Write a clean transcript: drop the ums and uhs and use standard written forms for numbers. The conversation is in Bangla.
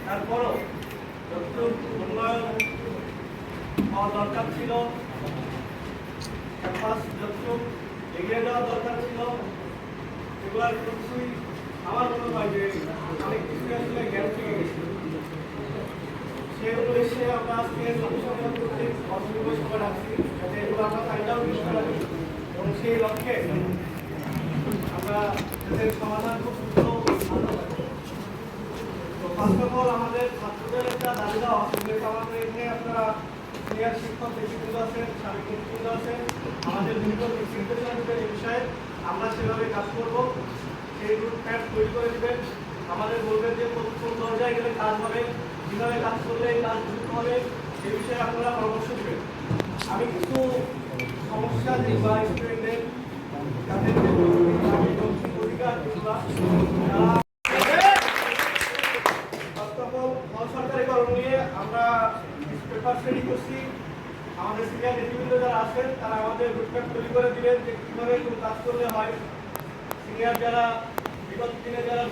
তারপরও যতটুকু উন্নয়ন হওয়া দরকার ছিল, ক্যাম্পাস যতটুকু এগিয়ে যাওয়া দরকার ছিল, এগুলোর কিছুই আমার মনে হয় যে অনেক কিছুই আসলে জ্ঞান থেকে গেছে। সেই উদ্দেশ্যে আমরা আজকে সবাই রাখছি যাতে এগুলো আমরা ফাইন্ডাউট করতে পারি এবং সেই লক্ষ্যে আমরা যাদের সমাধান খুব দ্রুত আনতে পারি। তো ফার্স্ট অফ অল আমাদের ছাত্রদের একটা দাবি দেওয়া যেহেতু আমাদের এখানে আপনারা সিনিয়র শিক্ষক ব্যক্তিবৃন্দ আছেন, সাবেক ব্যক্তিবৃন্দ আছেন, আমাদের বিভিন্ন এই বিষয়ে আমরা সেভাবে কাজ করব। সেই রুট ম্যাপ তৈরি করে দেবেন, আমাদের বলবেন যে কোন দরজায় গেলে কাজ হবে, কীভাবে কাজ করলে এই কাজ দ্রুত হবে, এই বিষয়ে আপনারা পরামর্শ দেবেন। আমি কিছু সমস্যা যে বা স্টুডেন্টদের তাদের যে অধিকার সরকারিকরণ নিয়ে আমরা পেপার রেডি করছি। আমাদের সিনিয়র নেতৃবৃন্দ যারা আছেন তারা আমাদের রুটম্যাপ তৈরি করে দিবেন যে কীভাবে কোন কাজ করলে হয়। সিনিয়র যারা বিগত দিনে যারা